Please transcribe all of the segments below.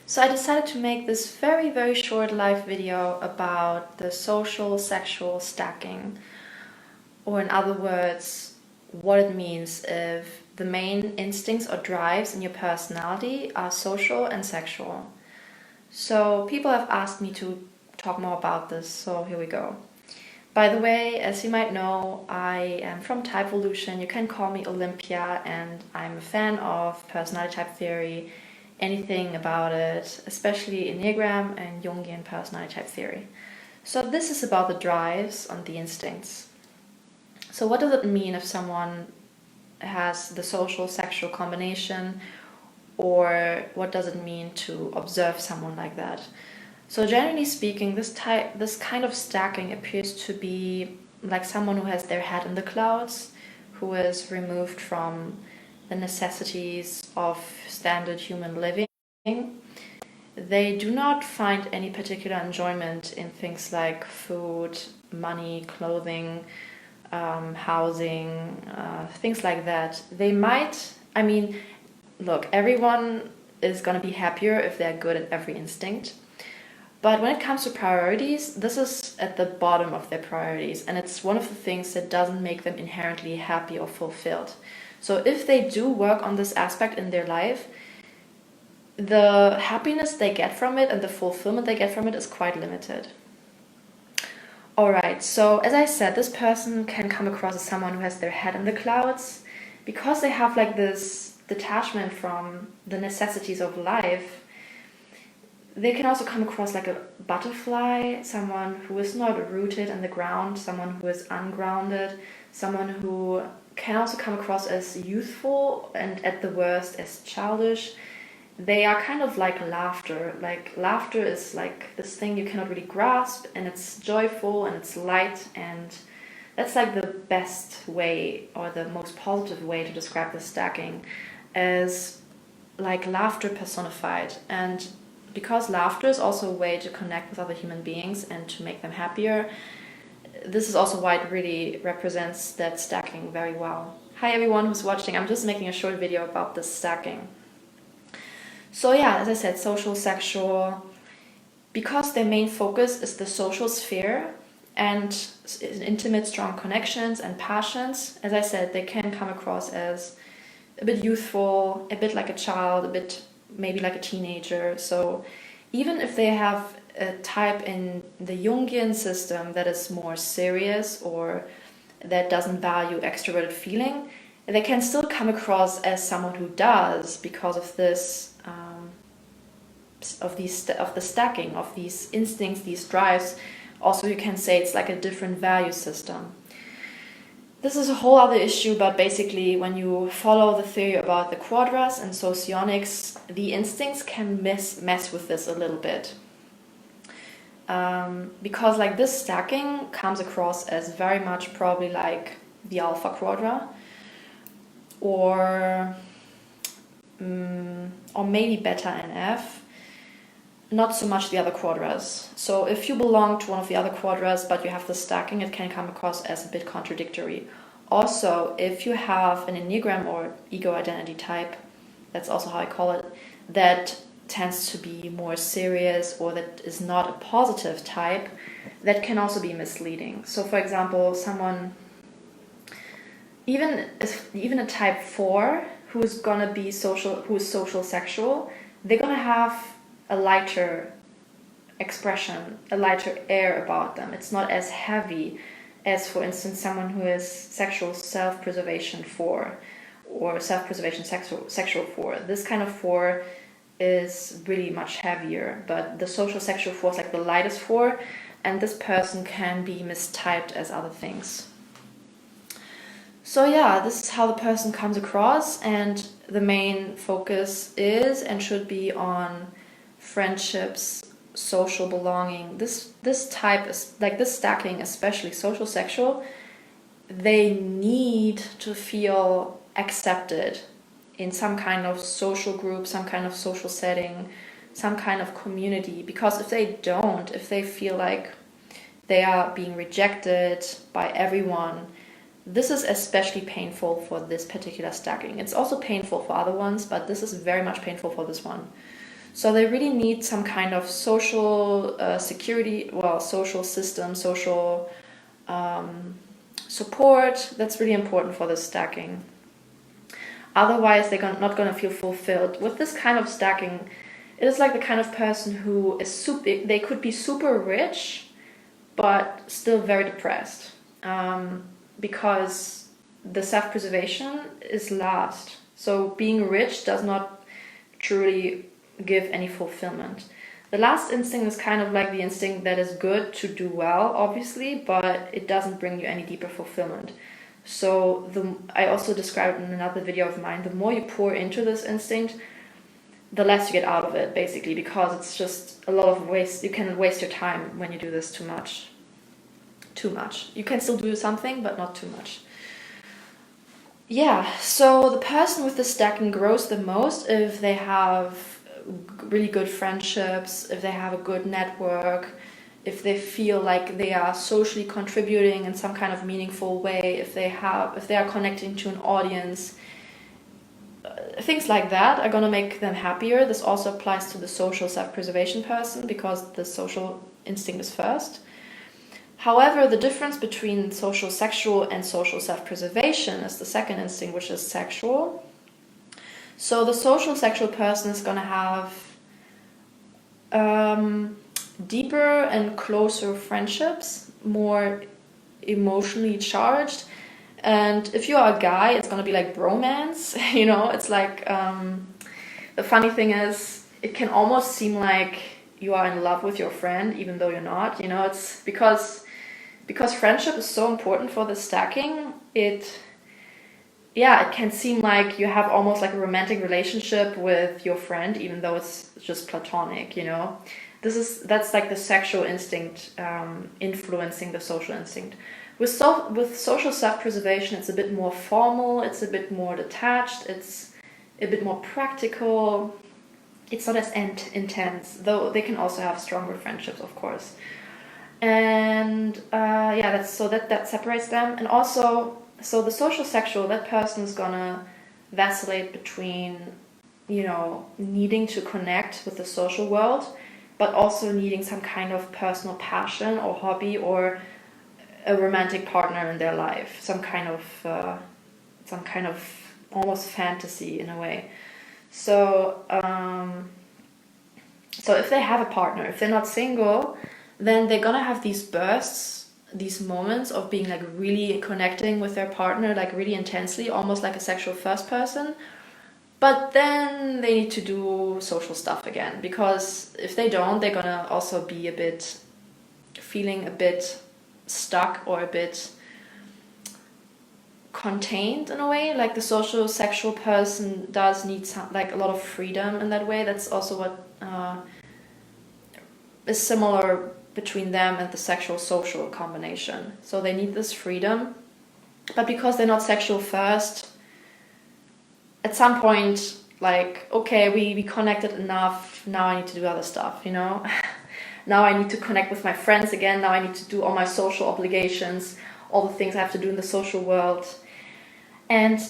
So I decided to make this very short live video about the social sexual stacking, or in other words, what it means if the main instincts or drives in your personality are social and sexual. So people have asked me to talk more about this, so here we go. By the way, as you might know, I am from Type Evolution. You can call me Olympia, and I'm a fan of personality type theory, anything about it, especially Enneagram and Jungian personality type theory. So this is about the drives and the instincts. So what does it mean if someone has the social sexual combination, or what does it mean to observe someone like that? So generally speaking, this kind of stacking appears to be like someone who has their head in the clouds, who is removed from the necessities of standard human living. They do not find any particular enjoyment in things like food, money, clothing, housing, things like that. They might, look, everyone is going to be happier if they're good at every instinct. But when it comes to priorities, this is at the bottom of their priorities, and it's one of the things that doesn't make them inherently happy or fulfilled. So if they do work on this aspect in their life, the happiness they get from it and the fulfillment they get from it is quite limited. Alright, so as I said, this person can come across as someone who has their head in the clouds because they have like this detachment from the necessities of life. They can also come across like a butterfly, someone who is not rooted in the ground, someone who is ungrounded, someone who can also come across as youthful and at the worst as childish. They are kind of like laughter. Like laughter is like this thing you cannot really grasp, and it's joyful and it's light, and that's like the best way or the most positive way to describe the stacking, as like laughter personified. And because laughter is also a way to connect with other human beings and to make them happier, this is also why it really represents that stacking very well. Hi everyone who's watching, I'm just making a short video about this stacking. So yeah, as I said, social, sexual, because their main focus is the social sphere and intimate, strong connections and passions, as I said, they can come across as a bit youthful, a bit like a child, a bit maybe like a teenager. So even if they have a type in the Jungian system that is more serious or that doesn't value extroverted feeling, they can still come across as someone who does, because of this of the stacking of these instincts, these drives. Also, you can say it's like a different value system. This is a whole other issue, but basically when you follow the theory about the quadras and socionics, the instincts can mess with this a little bit. Because like this stacking comes across as very much probably like the alpha quadra, or maybe beta NF, not so much the other quadras. So if you belong to one of the other quadras but you have the stacking, it can come across as a bit contradictory. Also, if you have an Enneagram or ego identity type, that's also how I call it, that tends to be more serious or that is not a positive type, that can also be misleading. So for example, someone, even a type 4 who's gonna be social, who's social sexual, they're gonna have a lighter expression, a lighter air about them. It's not as heavy as, for instance, someone who is sexual self-preservation 4 or self-preservation sexual 4. This kind of 4 is really much heavier, but the social sexual 4 is like the lightest 4, and this person can be mistyped as other things. So yeah, this is how the person comes across, and the main focus is and should be on friendships, social belonging. This type is like this stacking, especially social sexual, they need to feel accepted in some kind of social group, some kind of social setting, some kind of community. Because if they don't, if they feel like they are being rejected by everyone, this is especially painful for this particular stacking. It's also painful for other ones, but this is very much painful for this one. So they really need some kind of social security, well, social system, social support. That's really important for the stacking. Otherwise, they're not going to feel fulfilled. With this kind of stacking, it is like the kind of person who is they could be super rich, but still very depressed, because the self-preservation is last. So being rich does not truly give any fulfillment. The last instinct is kind of like the instinct that is good to do well, obviously, but it doesn't bring you any deeper fulfillment. So I also described in another video of mine, the more you pour into this instinct, the less you get out of it, basically, because it's just a lot of waste. You can waste your time when you do this too much. Too much. You can still do something, but not too much. Yeah, so the person with the stacking grows the most if they have really good friendships, if they have a good network, if they feel like they are socially contributing in some kind of meaningful way, if they are connecting to an audience. Things like that are going to make them happier. This also applies to the social self-preservation person, because the social instinct is first. However, the difference between social sexual and social self-preservation is the second instinct, which is sexual. So the social sexual person is going to have deeper and closer friendships, more emotionally charged. And if you are a guy, it's going to be like bromance, you know, it's like, the funny thing is, it can almost seem like you are in love with your friend, even though you're not, you know, it's because friendship is so important for the stacking, it can seem like you have almost like a romantic relationship with your friend, even though it's just platonic, you know. That's like the sexual instinct influencing the social instinct. With social self-preservation, it's a bit more formal, it's a bit more detached, it's a bit more practical. It's not as intense, though they can also have stronger friendships, of course. And that separates them. And also, so the social sexual, that person is gonna vacillate between, you know, needing to connect with the social world, but also needing some kind of personal passion or hobby or a romantic partner in their life, some kind of almost fantasy in a way. So if they have a partner, if they're not single, then they're gonna have these bursts, these moments of being like really connecting with their partner, like really intensely, almost like a sexual first person. But then they need to do social stuff again, because if they don't, they're gonna also be feeling a bit stuck or a bit contained in a way. Like the social sexual person does need a lot of freedom in that way. That's also what is similar between them and the sexual social combination. So they need this freedom, but because they're not sexual first, at some point, like, okay, we connected enough, now I need to do other stuff, you know. Now I need to connect with my friends again, now I need to do all my social obligations, all the things I have to do in the social world. And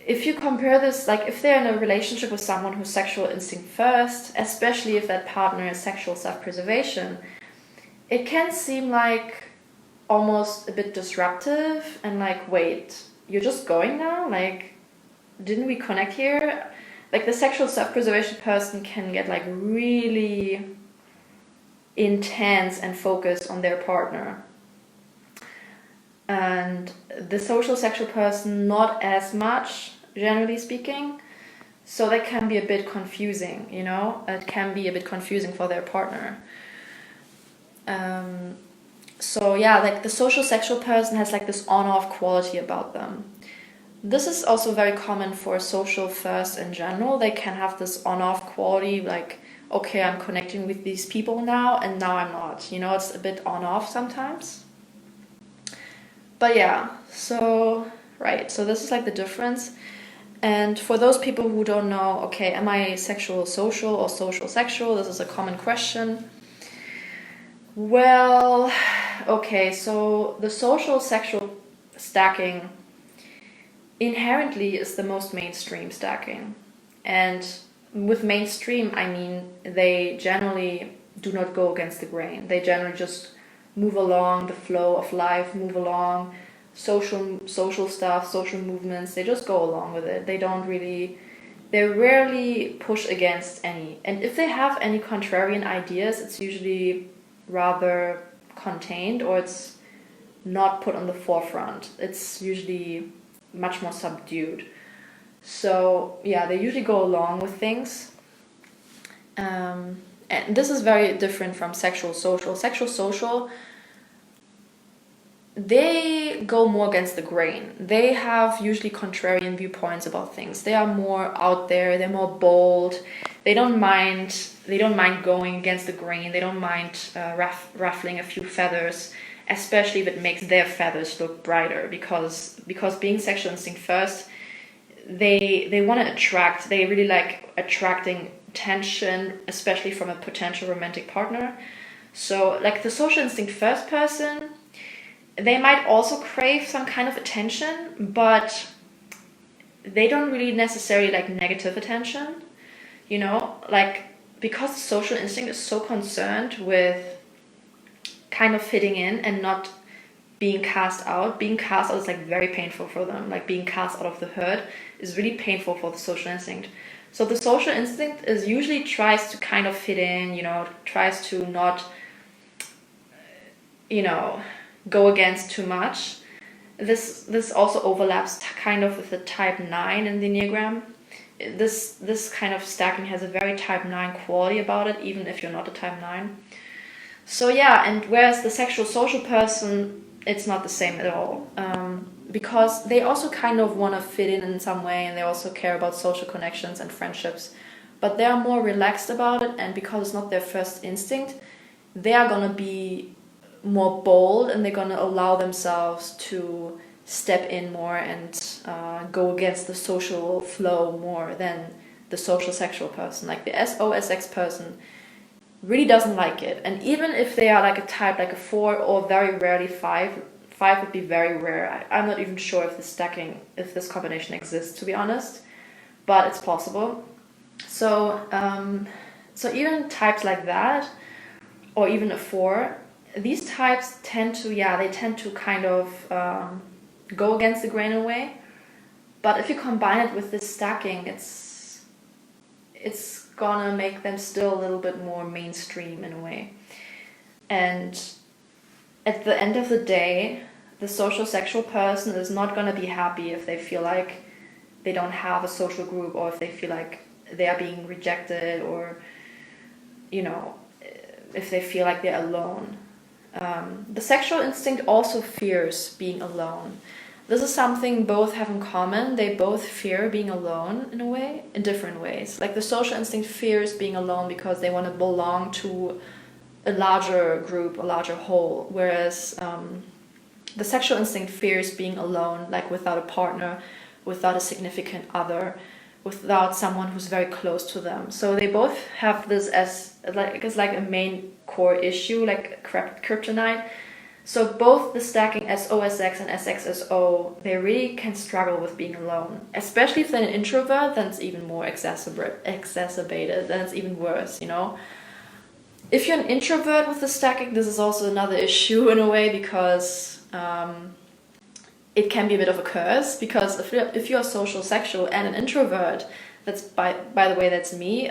if you compare this, like if they're in a relationship with someone who's sexual instinct first, especially if that partner is sexual self-preservation, it can seem like almost a bit disruptive and like, wait, you're just going now? Like, didn't we connect here? Like the sexual self-preservation person can get like really intense and focused on their partner. And the social sexual person, not as much, generally speaking. So that can be a bit confusing, you know? It can be a bit confusing for their partner. So yeah, like the social sexual person has like this on-off quality about them. This is also very common for social first in general. They can have this on-off quality, like, okay, I'm connecting with these people now, and now I'm not. You know, it's a bit on-off sometimes. But yeah, so this is like the difference. And for those people who don't know, okay, am I sexual social or social sexual? This is a common question. Well, okay, so the social sexual stacking inherently is the most mainstream stacking. And with mainstream, I mean, they generally do not go against the grain. They generally just move along the flow of life, move along social stuff, social movements. They just go along with it. They rarely push against any. And if they have any contrarian ideas, it's usually rather contained, or it's not put on the forefront. It's usually much more subdued. So yeah, they usually go along with things. And this is very different from sexual social. Sexual social, they go more against the grain. They have usually contrarian viewpoints about things. They are more out there, they're more bold. They don't mind going against the grain. They don't mind ruffling a few feathers, especially if it makes their feathers look brighter, because being sexual instinct first, they want to attract. They really like attracting attention, especially from a potential romantic partner. So like the social instinct first person, they might also crave some kind of attention, but they don't really necessarily like negative attention, you know, like, because the social instinct is so concerned with kind of fitting in and not being cast out. Being cast out is like very painful for them. Like being cast out of the herd is really painful for the social instinct. So the social instinct is usually tries to kind of fit in, you know, tries to not, you know, go against too much. This also overlaps kind of with the type 9 in the Enneagram. This kind of stacking has a very type 9 quality about it, even if you're not a type 9. So yeah, and whereas the sexual social person, it's not the same at all. Because they also kind of want to fit in some way, and they also care about social connections and friendships. But they are more relaxed about it, and because it's not their first instinct, they are going to be more bold, and they're going to allow themselves to step in more and go against the social flow more than the social sexual person. Like the SOSX person really doesn't like it. And even if they are like a type like a 4 or very rarely 5 would be very rare. I'm not even sure if this combination exists, to be honest, but it's possible. So even types like that, or even a 4, these types tend to kind of go against the grain in a way. But if you combine it with this stacking, it's gonna make them still a little bit more mainstream in a way. And at the end of the day, the social sexual person is not gonna be happy if they feel like they don't have a social group, or if they feel like they are being rejected, or, you know, if they feel like they're alone. The sexual instinct also fears being alone. This is something both have in common. They both fear being alone in a way, in different ways. Like the social instinct fears being alone because they want to belong to a larger group, a larger whole, whereas the sexual instinct fears being alone, like without a partner, without a significant other, without someone who's very close to them. So they both have this as like a main core issue, like kryptonite. So both the stacking SOSX and SXSO, they really can struggle with being alone. Especially if they're an introvert, then it's even more exacerbated, then it's even worse, you know? If you're an introvert with the stacking, this is also another issue in a way, because it can be a bit of a curse, because if you're social sexual and an introvert, that's by the way, that's me,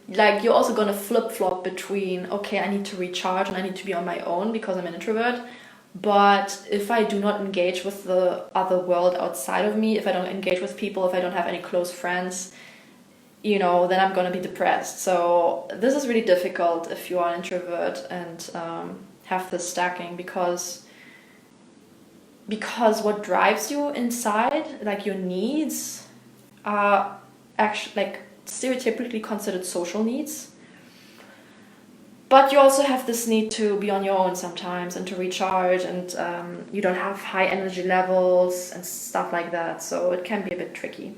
like you're also gonna flip-flop between, okay, I need to recharge and I need to be on my own because I'm an introvert, but if I do not engage with the other world outside of me, if I don't engage with people, if I don't have any close friends, you know, then I'm gonna be depressed. So this is really difficult if you are an introvert and have this stacking, because what drives you inside, like your needs, are actually like stereotypically considered social needs. But you also have this need to be on your own sometimes and to recharge, and you don't have high energy levels and stuff like that, so it can be a bit tricky.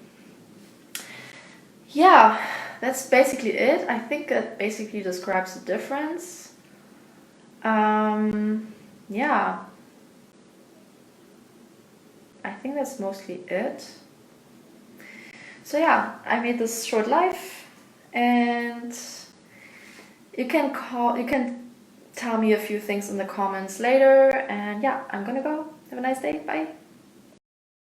Yeah, that's basically it. I think that basically describes the difference. Yeah, I think that's mostly it. So yeah, I made this short live. And you can tell me a few things in the comments later. And yeah, I'm gonna go. Have a nice day. Bye.